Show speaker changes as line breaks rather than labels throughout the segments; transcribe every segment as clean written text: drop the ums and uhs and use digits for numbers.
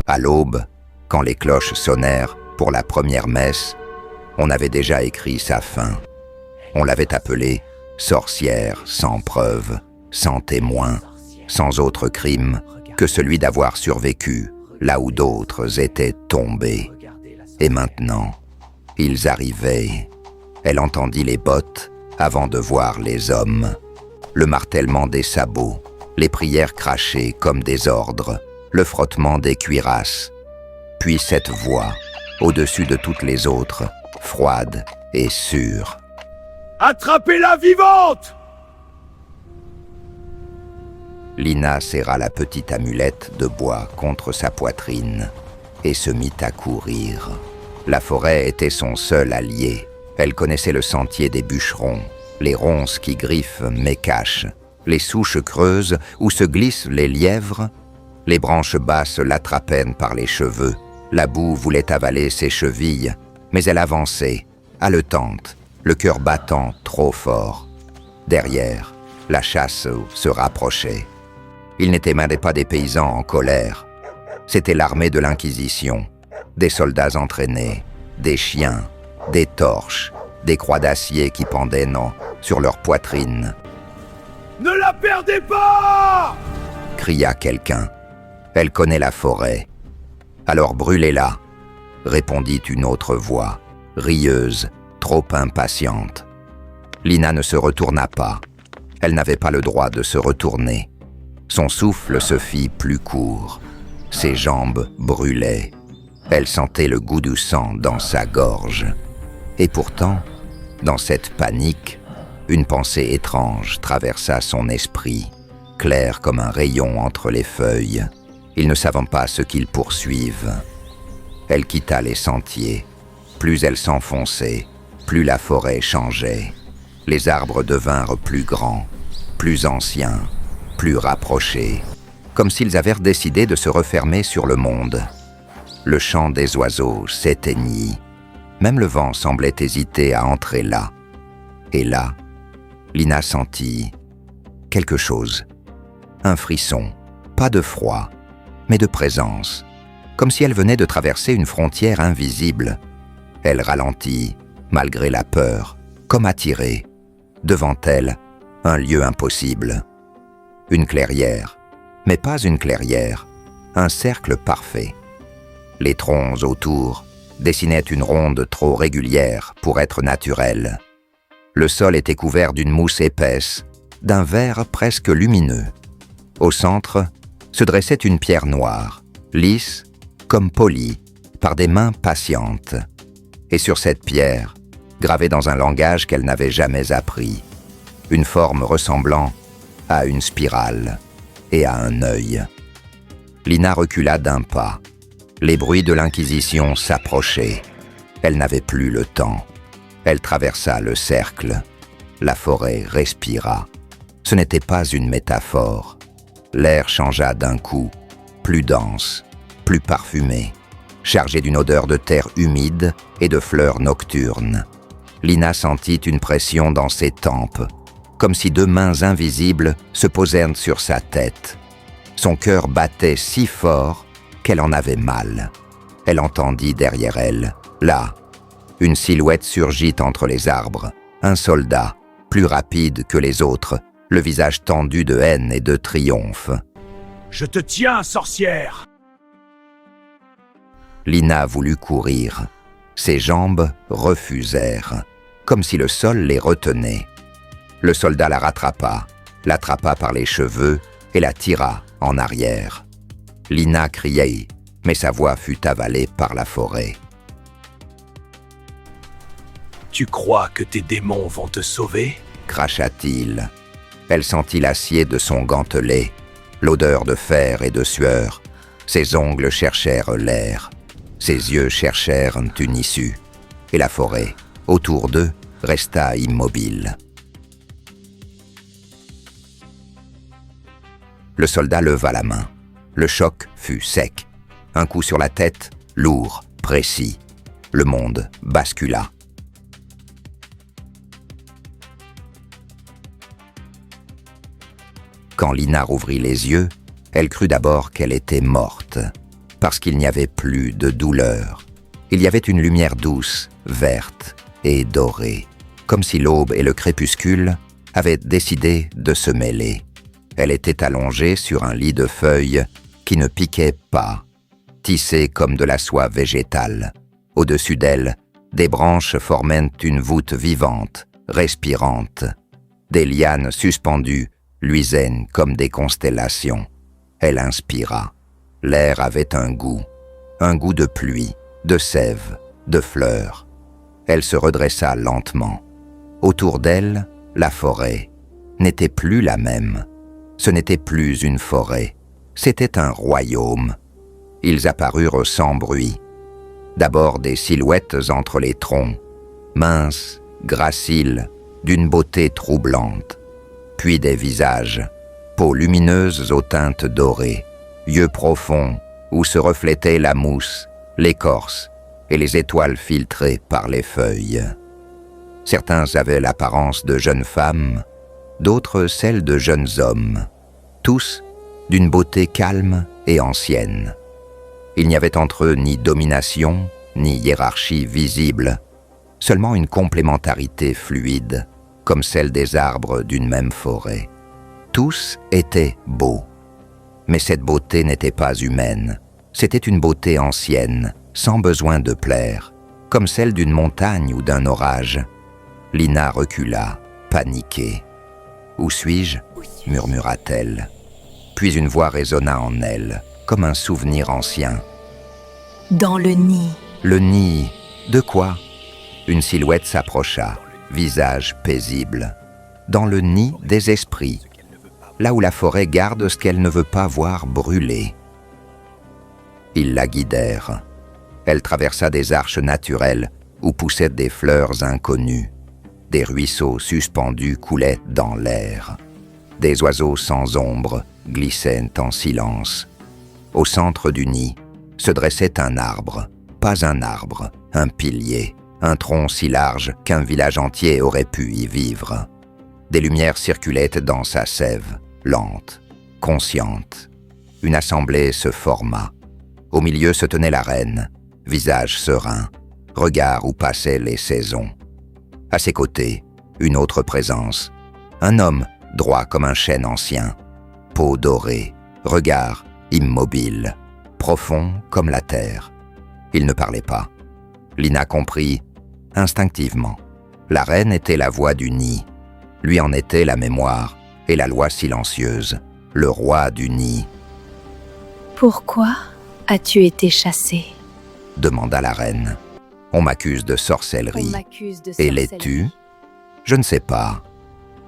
À l'aube, quand les cloches sonnèrent pour la première messe, on avait déjà écrit sa fin. On l'avait appelée sorcière sans preuve, sans témoin, sans autre crime que celui d'avoir survécu là où d'autres étaient tombés. Et maintenant, ils arrivaient. Elle entendit les bottes avant de voir les hommes, le martèlement des sabots, les prières crachées comme des ordres, le frottement des cuirasses, puis cette voix, au-dessus de toutes les autres, froide et sûre.
« Attrapez-la vivante !»
Lina serra la petite amulette de bois contre sa poitrine et se mit à courir. La forêt était son seul allié. Elle connaissait le sentier des bûcherons, les ronces qui griffent mais cachent, les souches creuses où se glissent les lièvres. Les branches basses l'attrapaient par les cheveux. La boue voulait avaler ses chevilles, mais elle avançait, haletante, le cœur battant trop fort. Derrière, la chasse se rapprochait. Il n'était même pas des paysans en colère. C'était l'armée de l'Inquisition, des soldats entraînés, des chiens, des torches, des croix d'acier qui pendaient sur leur poitrine.
« Ne la perdez pas !»
cria quelqu'un. « Elle connaît la forêt. »« Alors brûlez-la !» répondit une autre voix, rieuse, trop impatiente. Lina ne se retourna pas. Elle n'avait pas le droit de se retourner. Son souffle se fit plus court. Ses jambes brûlaient. Elle sentait le goût du sang dans sa gorge. Et pourtant, dans cette panique, une pensée étrange traversa son esprit, claire comme un rayon entre les feuilles. Ils ne savent pas ce qu'ils poursuivent. Elle quitta les sentiers. Plus elle s'enfonçait, plus la forêt changeait. Les arbres devinrent plus grands, plus anciens, plus rapprochés, comme s'ils avaient décidé de se refermer sur le monde. Le chant des oiseaux s'éteignit. Même le vent semblait hésiter à entrer là. Et là, Lina sentit quelque chose. Un frisson, pas de froid, mais de présence, comme si elle venait de traverser une frontière invisible. Elle ralentit, malgré la peur, comme attirée. Devant elle, un lieu impossible. Une clairière, mais pas une clairière, un cercle parfait. Les troncs autour dessinaient une ronde trop régulière pour être naturelle. Le sol était couvert d'une mousse épaisse, d'un vert presque lumineux. Au centre se dressait une pierre noire, lisse, comme polie, par des mains patientes. Et sur cette pierre, gravée dans un langage qu'elle n'avait jamais appris, une forme ressemblant à une spirale et à un œil. Lina recula d'un pas. Les bruits de l'Inquisition s'approchaient. Elle n'avait plus le temps. Elle traversa le cercle. La forêt respira. Ce n'était pas une métaphore. L'air changea d'un coup, plus dense, plus parfumé, chargé d'une odeur de terre humide et de fleurs nocturnes. Lina sentit une pression dans ses tempes, comme si deux mains invisibles se posèrent sur sa tête. Son cœur battait si fort qu'elle en avait mal. Elle entendit derrière elle, là, une silhouette surgit entre les arbres, un soldat, plus rapide que les autres, le visage tendu de haine et de triomphe.
« Je te tiens, sorcière !»
Lina voulut courir. Ses jambes refusèrent, comme si le sol les retenait. Le soldat la rattrapa, l'attrapa par les cheveux et la tira en arrière. Lina criait, mais sa voix fut avalée par la forêt.
« Tu crois que tes démons vont te sauver ?»
cracha-t-il. Elle sentit l'acier de son gantelet, l'odeur de fer et de sueur. Ses ongles cherchèrent l'air. Ses yeux cherchèrent une issue. Et la forêt, autour d'eux, resta immobile. Le soldat leva la main. Le choc fut sec. Un coup sur la tête, lourd, précis. Le monde bascula. Quand Lina rouvrit les yeux, elle crut d'abord qu'elle était morte. parce qu'il n'y avait plus de douleur. Il y avait une lumière douce, verte et dorée, comme si l'aube et le crépuscule avaient décidé de se mêler. Elle était allongée sur un lit de feuilles qui ne piquait pas, tissé comme de la soie végétale. Au-dessus d'elle, des branches formaient une voûte vivante, respirante. Des lianes suspendues luisaient comme des constellations. Elle inspira. L'air avait un goût de pluie, de sève, de fleurs. Elle se redressa lentement. Autour d'elle, la forêt n'était plus la même. Ce n'était plus une forêt, c'était un royaume. Ils apparurent sans bruit. D'abord des silhouettes entre les troncs, minces, graciles, d'une beauté troublante. Puis des visages, peaux lumineuses aux teintes dorées, yeux profonds où se reflétait la mousse, l'écorce et les étoiles filtrées par les feuilles. Certains avaient l'apparence de jeunes femmes, d'autres celle de jeunes hommes, tous d'une beauté calme et ancienne. Il n'y avait entre eux ni domination, ni hiérarchie visible, seulement une complémentarité fluide, comme celle des arbres d'une même forêt. Tous étaient beaux. Mais cette beauté n'était pas humaine. C'était une beauté ancienne, sans besoin de plaire, comme celle d'une montagne ou d'un orage. Lina recula, paniquée. « Où suis-je » murmura-t-elle. Puis une voix résonna en elle, comme un souvenir ancien.
« Dans le nid. »
Le nid, de quoi ? Une silhouette s'approcha, visage paisible. Dans le nid des esprits, là où la forêt garde ce qu'elle ne veut pas voir brûler. Ils la guidèrent. Elle traversa des arches naturelles où poussaient des fleurs inconnues. Des ruisseaux suspendus coulaient dans l'air. Des oiseaux sans ombre glissaient en silence. Au centre du nid se dressait un arbre, pas un arbre, un pilier, un tronc si large qu'un village entier aurait pu y vivre. Des lumières circulaient dans sa sève, lente, consciente. Une assemblée se forma. Au milieu se tenait la reine, visage serein, regard où passaient les saisons. À ses côtés, une autre présence, un homme droit comme un chêne ancien, peau dorée, regard immobile, profond comme la terre. Il ne parlait pas. Lina comprit instinctivement. La reine était la voix du nid, lui en était la mémoire et la loi silencieuse, le roi du nid.
« Pourquoi as-tu été chassé ?»
demanda la reine. « On m'accuse de sorcellerie. Et l'es-tu ? Je ne sais pas. »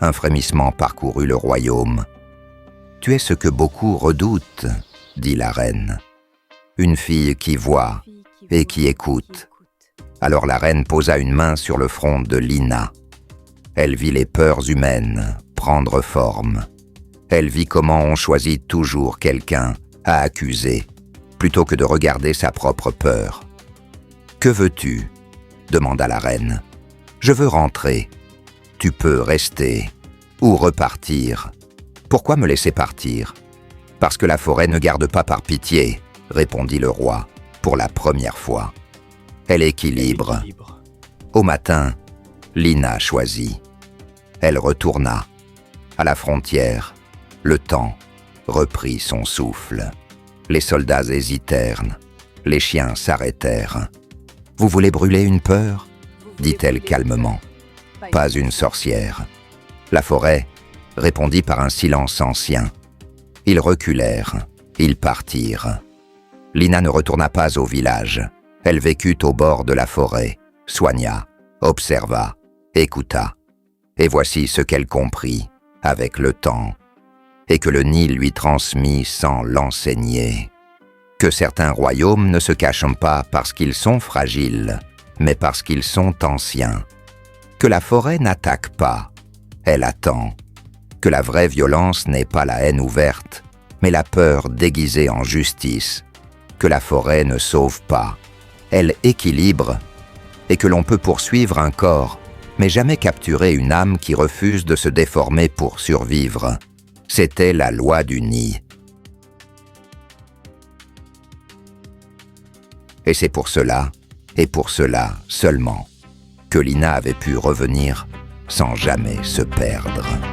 Un frémissement parcourut le royaume. « Tu es ce que beaucoup redoutent, » dit la reine. « Une fille qui voit et qui écoute. » Alors la reine posa une main sur le front de Lina. Elle vit les peurs humaines prendre forme. Elle vit comment on choisit toujours quelqu'un à accuser, plutôt que de regarder sa propre peur. « Que veux-tu » demanda la reine. « Je veux rentrer. Tu peux rester ou repartir. » « Pourquoi me laisser partir ?»« Parce que la forêt ne garde pas par pitié, » répondit le roi, pour la première fois. Elle équilibre. Au matin, Lina choisit. Elle retourna. À la frontière, le temps reprit son souffle. Les soldats hésitèrent. Les chiens s'arrêtèrent. « Vous voulez brûler une peur ?» dit-elle calmement. « Pas une sorcière. » La forêt répondit par un silence ancien. Ils reculèrent, ils partirent. Lina ne retourna pas au village. Elle vécut au bord de la forêt, soigna, observa, écouta. Et voici ce qu'elle comprit, avec le temps, et que le nid lui transmit sans l'enseigner. Que certains royaumes ne se cachent pas parce qu'ils sont fragiles, mais parce qu'ils sont anciens. Que la forêt n'attaque pas, elle attend. Que la vraie violence n'est pas la haine ouverte, mais la peur déguisée en justice. Que la forêt ne sauve pas, elle équilibre. Et que l'on peut poursuivre un corps, mais jamais capturer une âme qui refuse de se déformer pour survivre. C'était la loi du nid. Et c'est pour cela, et pour cela seulement, que Lina avait pu revenir sans jamais se perdre.